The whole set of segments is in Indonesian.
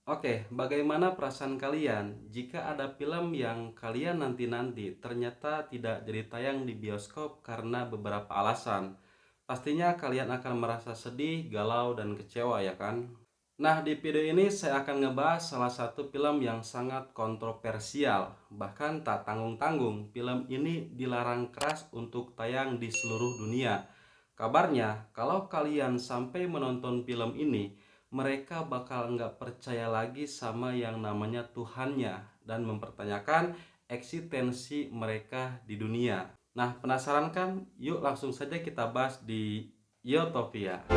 Oke, bagaimana perasaan kalian jika ada film yang kalian nanti-nanti ternyata tidak jadi tayang di bioskop karena beberapa alasan? Pastinya kalian akan merasa sedih, galau, dan kecewa ya kan? Nah, di video ini saya akan ngebahas salah satu film yang sangat kontroversial. Bahkan tak tanggung-tanggung, film ini dilarang keras untuk tayang di seluruh dunia. Kabarnya, kalau kalian sampai menonton film ini, mereka bakal nggak percaya lagi sama yang namanya Tuhannya dan mempertanyakan eksistensi mereka di dunia. Nah, penasaran kan? Yuk langsung saja kita bahas di Yotopia.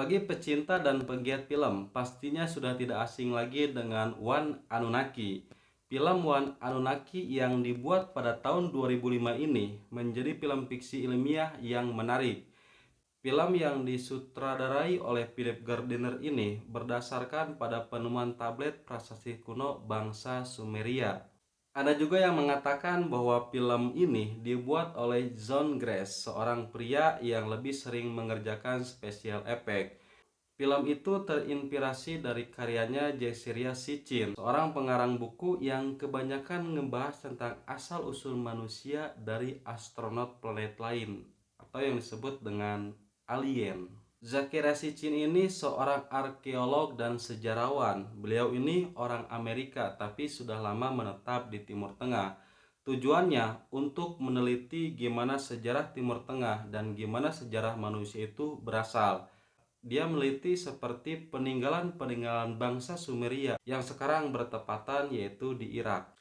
Bagi pecinta dan pegiat film, pastinya sudah tidak asing lagi dengan One Anunnaki. Film One Anunnaki yang dibuat pada tahun 2005 ini menjadi film fiksi ilmiah yang menarik. Film yang disutradarai oleh Philip Gardner ini berdasarkan pada penemuan tablet prasasti kuno bangsa Sumeria. Ada juga yang mengatakan bahwa film ini dibuat oleh John Grace, seorang pria yang lebih sering mengerjakan special effect. Film itu terinspirasi dari karyanya Jessica Sitchin, seorang pengarang buku yang kebanyakan ngebahas tentang asal-usul manusia dari astronot planet lain atau yang disebut dengan alien. Zakira Sitchin ini seorang arkeolog dan sejarawan. Beliau ini orang Amerika tapi sudah lama menetap di Timur Tengah. Tujuannya untuk meneliti gimana sejarah Timur Tengah dan gimana sejarah manusia itu berasal. Dia meliti seperti peninggalan-peninggalan bangsa Sumeria yang sekarang bertepatan yaitu di Irak.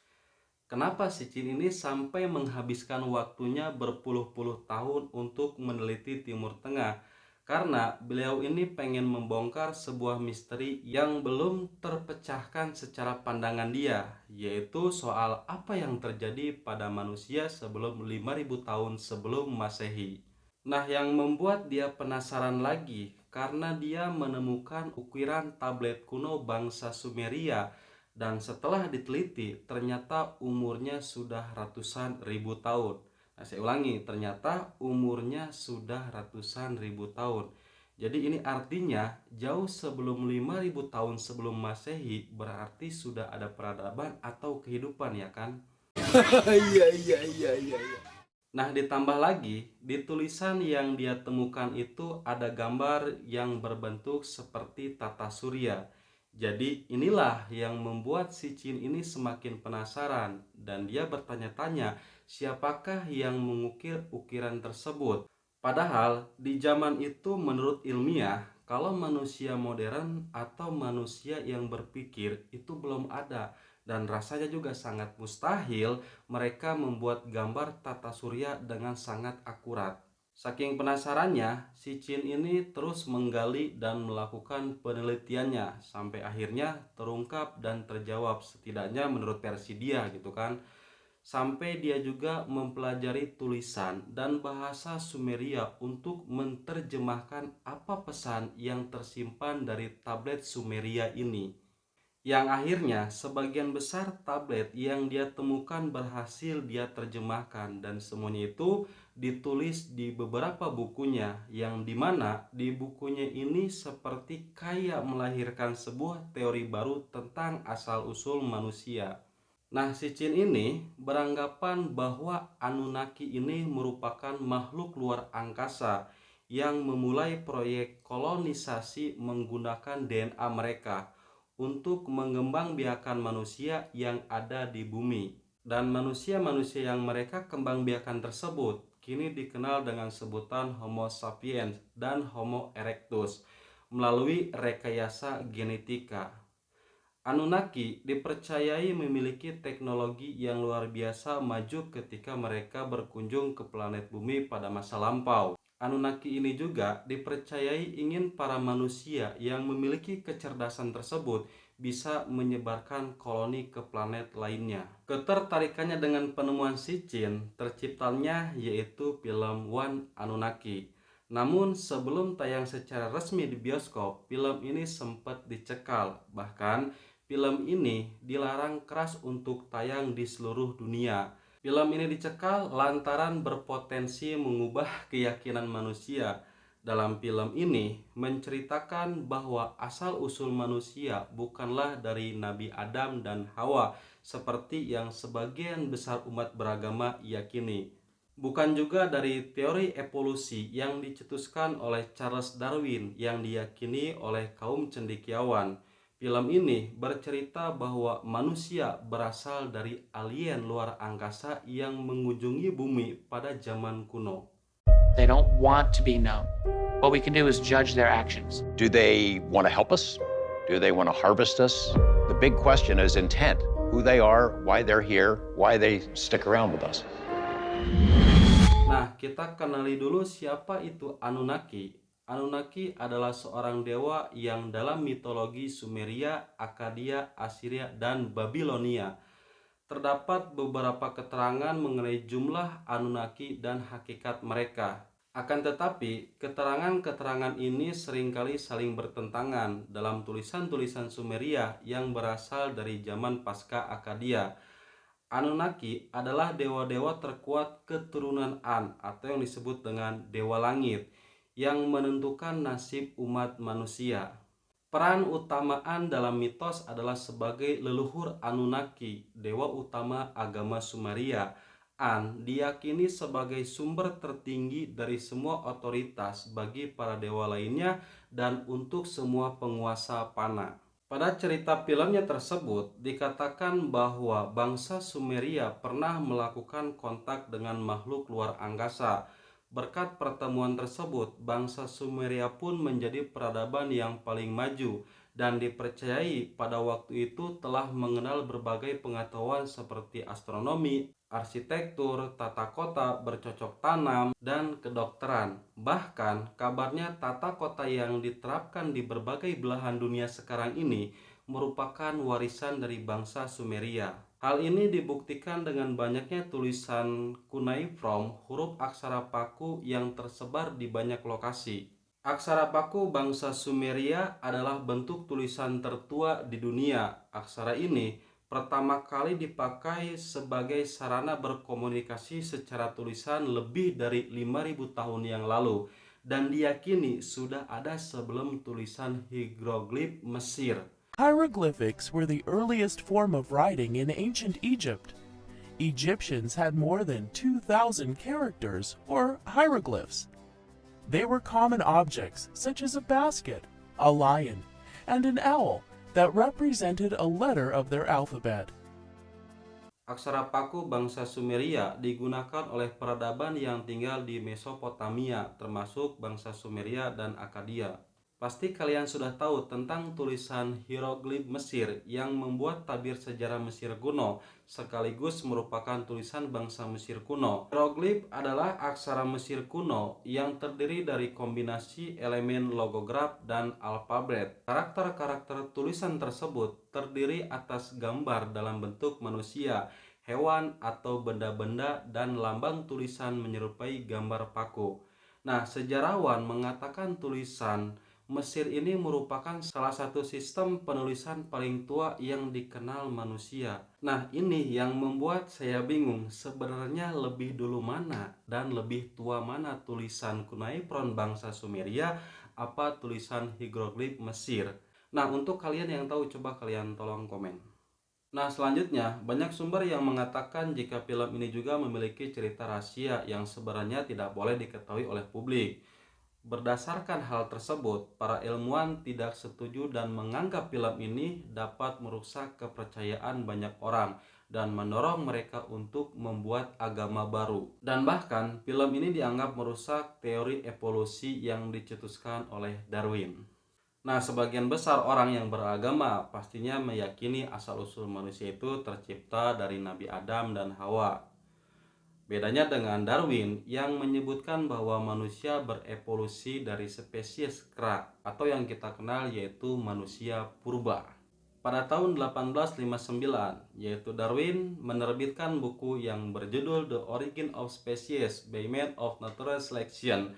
Kenapa si Chin ini sampai menghabiskan waktunya berpuluh-puluh tahun untuk meneliti Timur Tengah? Karena beliau ini pengen membongkar sebuah misteri yang belum terpecahkan secara pandangan dia, yaitu soal apa yang terjadi pada manusia sebelum 5.000 tahun sebelum Masehi. Nah, yang membuat dia penasaran lagi karena dia menemukan ukiran tablet kuno bangsa Sumeria dan setelah diteliti ternyata umurnya sudah ratusan ribu tahun. Nah, saya ulangi, ternyata umurnya sudah ratusan ribu tahun. Jadi ini artinya jauh sebelum 5.000 tahun sebelum Masehi berarti sudah ada peradaban atau kehidupan ya kan? Iya iya iya iya. Nah, ditambah lagi, di tulisan yang dia temukan itu ada gambar yang berbentuk seperti tata surya. Jadi, inilah yang membuat si Chin ini semakin penasaran dan dia bertanya-tanya siapakah yang mengukir ukiran tersebut. Padahal di zaman itu menurut ilmiah, kalau manusia modern atau manusia yang berpikir itu belum ada dan rasanya juga sangat mustahil mereka membuat gambar tata surya dengan sangat akurat. Saking penasarannya, si Chin ini terus menggali dan melakukan penelitiannya sampai akhirnya terungkap dan terjawab setidaknya menurut versi dia gitu kan. Sampai dia juga mempelajari tulisan dan bahasa Sumeria untuk menerjemahkan apa pesan yang tersimpan dari tablet Sumeria ini. Yang akhirnya sebagian besar tablet yang dia temukan berhasil dia terjemahkan dan semuanya itu ditulis di beberapa bukunya yang dimana di bukunya ini seperti kayak melahirkan sebuah teori baru tentang asal-usul manusia. Nah, si Chin ini beranggapan bahwa Anunnaki ini merupakan makhluk luar angkasa yang memulai proyek kolonisasi menggunakan DNA mereka untuk mengembangbiakan manusia yang ada di bumi. Dan manusia-manusia yang mereka kembangbiakan tersebut kini dikenal dengan sebutan Homo sapiens dan Homo erectus melalui rekayasa genetika. Anunnaki dipercayai memiliki teknologi yang luar biasa maju ketika mereka berkunjung ke planet bumi pada masa lampau. Anunnaki ini juga dipercayai ingin para manusia yang memiliki kecerdasan tersebut bisa menyebarkan koloni ke planet lainnya. Ketertarikannya dengan penemuan si Chin terciptanya yaitu film One Anunnaki. Namun sebelum tayang secara resmi di bioskop, film ini sempat dicekal. Bahkan film ini dilarang keras untuk tayang di seluruh dunia. Film ini dicekal lantaran berpotensi mengubah keyakinan manusia. Dalam film ini menceritakan bahwa asal-usul manusia bukanlah dari Nabi Adam dan Hawa seperti yang sebagian besar umat beragama yakini. Bukan juga dari teori evolusi yang dicetuskan oleh Charles Darwin yang diyakini oleh kaum cendekiawan. Film ini bercerita bahwa manusia berasal dari alien luar angkasa yang mengunjungi bumi pada zaman kuno. They don't want to be known. What we can do is judge their actions. Do they want to help us? Do they want to harvest us? The big question is intent. Who they are, why they're here, why they stick around with us. Nah, kita kenali dulu siapa itu Anunnaki. Anunnaki adalah seorang dewa yang dalam mitologi Sumeria, Akkadia, Assyria, dan Babilonia. Terdapat beberapa keterangan mengenai jumlah Anunnaki dan hakikat mereka. Akan tetapi, keterangan-keterangan ini seringkali saling bertentangan dalam tulisan-tulisan Sumeria yang berasal dari zaman pasca Akkadia. Anunnaki adalah dewa-dewa terkuat keturunan An atau yang disebut dengan dewa langit yang menentukan nasib umat manusia. Peran utama An dalam mitos adalah sebagai leluhur Anunnaki, dewa utama agama Sumeria. An diyakini sebagai sumber tertinggi dari semua otoritas bagi para dewa lainnya dan untuk semua penguasa panah. Pada cerita filmnya tersebut dikatakan bahwa bangsa Sumeria pernah melakukan kontak dengan makhluk luar angkasa. Berkat pertemuan tersebut, bangsa Sumeria pun menjadi peradaban yang paling maju dan dipercayai pada waktu itu telah mengenal berbagai pengetahuan seperti astronomi, arsitektur, tata kota, bercocok tanam, dan kedokteran. Bahkan kabarnya tata kota yang diterapkan di berbagai belahan dunia sekarang ini merupakan warisan dari bangsa Sumeria. Hal ini dibuktikan dengan banyaknya tulisan cuneiform huruf aksara paku yang tersebar di banyak lokasi. Aksara paku bangsa Sumeria adalah bentuk tulisan tertua di dunia. Aksara ini pertama kali dipakai sebagai sarana berkomunikasi secara tulisan lebih dari 5.000 tahun yang lalu dan diyakini sudah ada sebelum tulisan hieroglif Mesir. Hieroglyphics were the earliest form of writing in ancient Egypt. Egyptians had more than 2,000 characters, or hieroglyphs. They were common objects such as a basket, a lion, and an owl that represented a letter of their alphabet. Aksara paku bangsa Sumeria digunakan oleh peradaban yang tinggal di Mesopotamia, termasuk bangsa Sumeria dan Akkadia. Pasti kalian sudah tahu tentang tulisan hieroglif Mesir yang membuat tabir sejarah Mesir kuno, sekaligus merupakan tulisan bangsa Mesir kuno. Hieroglif adalah aksara Mesir kuno yang terdiri dari kombinasi elemen logograf dan alfabet. Karakter-karakter tulisan tersebut terdiri atas gambar dalam bentuk manusia, hewan, atau benda-benda dan lambang tulisan menyerupai gambar paku. Nah, sejarawan mengatakan tulisan Mesir ini merupakan salah satu sistem penulisan paling tua yang dikenal manusia. Nah, ini yang membuat saya bingung sebenarnya lebih dulu mana dan lebih tua mana tulisan cuneiform bangsa Sumeria apa tulisan hieroglif Mesir. Nah, untuk kalian yang tahu coba kalian tolong komen. Nah, selanjutnya banyak sumber yang mengatakan jika film ini juga memiliki cerita rahasia yang sebenarnya tidak boleh diketahui oleh publik. Berdasarkan hal tersebut, para ilmuwan tidak setuju dan menganggap film ini dapat merusak kepercayaan banyak orang dan mendorong mereka untuk membuat agama baru. Dan bahkan film ini dianggap merusak teori evolusi yang dicetuskan oleh Darwin. Nah, sebagian besar orang yang beragama pastinya meyakini asal-usul manusia itu tercipta dari Nabi Adam dan Hawa. Bedanya dengan Darwin yang menyebutkan bahwa manusia berevolusi dari spesies kera atau yang kita kenal yaitu manusia purba. Pada tahun 1859, yaitu Darwin menerbitkan buku yang berjudul The Origin of Species by Method of Natural Selection.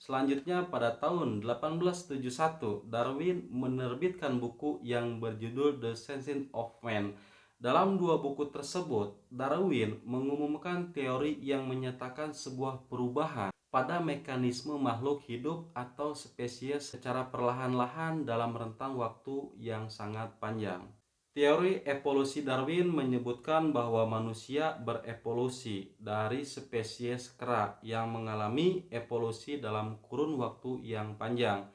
Selanjutnya pada tahun 1871, Darwin menerbitkan buku yang berjudul The Science of Man. Dalam dua buku tersebut, Darwin mengumumkan teori yang menyatakan sebuah perubahan pada mekanisme makhluk hidup atau spesies secara perlahan-lahan dalam rentang waktu yang sangat panjang. Teori evolusi Darwin menyebutkan bahwa manusia berevolusi dari spesies kera yang mengalami evolusi dalam kurun waktu yang panjang.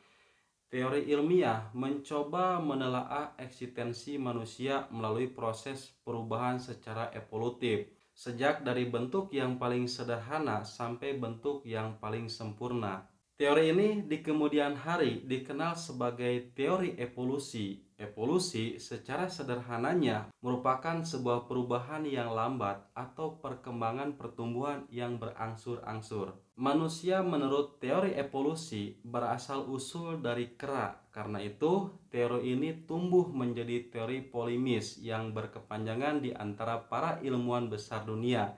Teori ilmiah mencoba menelaah eksistensi manusia melalui proses perubahan secara evolutif, sejak dari bentuk yang paling sederhana sampai bentuk yang paling sempurna. Teori ini di kemudian hari dikenal sebagai teori evolusi. Evolusi secara sederhananya merupakan sebuah perubahan yang lambat atau perkembangan pertumbuhan yang berangsur-angsur. Manusia menurut teori evolusi berasal usul dari kera. Karena itu, teori ini tumbuh menjadi teori polimis yang berkepanjangan di antara para ilmuwan besar dunia.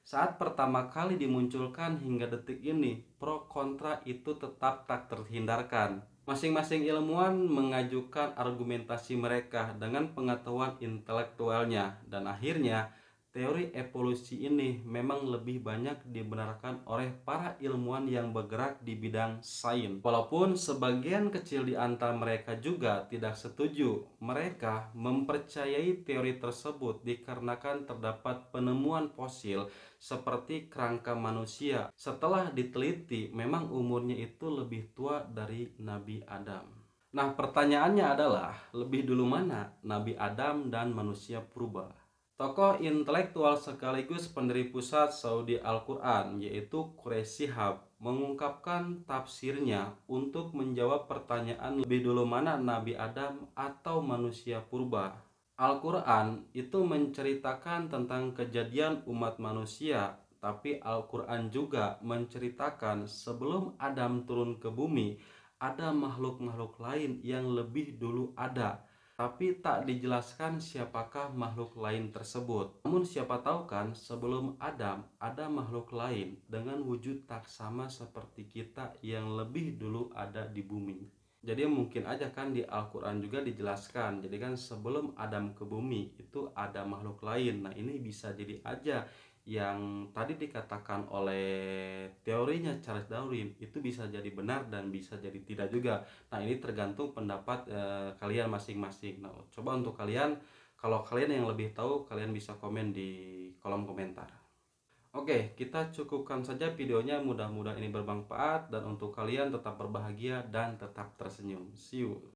Saat pertama kali dimunculkan hingga detik ini, pro kontra itu tetap tak terhindarkan. Masing-masing ilmuwan mengajukan argumentasi mereka dengan pengetahuan intelektualnya, dan akhirnya teori evolusi ini memang lebih banyak dibenarkan oleh para ilmuwan yang bergerak di bidang sains. Walaupun sebagian kecil di antara mereka juga tidak setuju, mereka mempercayai teori tersebut dikarenakan terdapat penemuan fosil seperti kerangka manusia. Setelah diteliti, memang umurnya itu lebih tua dari Nabi Adam. Nah, pertanyaannya adalah, lebih dulu mana Nabi Adam dan manusia purba? Tokoh intelektual sekaligus pendiri pusat Saudi Al-Quran, yaitu Quraish Shihab, mengungkapkan tafsirnya untuk menjawab pertanyaan lebih dulu mana Nabi Adam atau manusia purba. Al-Quran itu menceritakan tentang kejadian umat manusia, tapi Al-Quran juga menceritakan sebelum Adam turun ke bumi, ada makhluk-makhluk lain yang lebih dulu ada, tapi tak dijelaskan siapakah makhluk lain tersebut. Namun siapa tahu kan, sebelum Adam ada makhluk lain dengan wujud tak sama seperti kita yang lebih dulu ada di bumi. Jadi mungkin aja kan di Al-Quran juga dijelaskan, jadi kan sebelum Adam ke bumi itu ada makhluk lain. Nah, ini bisa jadi aja yang tadi dikatakan oleh teorinya Charles Darwin itu bisa jadi benar dan bisa jadi tidak juga. Nah, ini tergantung pendapat kalian masing-masing. Nah, coba untuk kalian, kalau kalian yang lebih tahu, kalian bisa komen di kolom komentar. Oke, kita cukupkan saja videonya. Mudah-mudahan ini bermanfaat, dan untuk kalian tetap berbahagia dan tetap tersenyum. See you.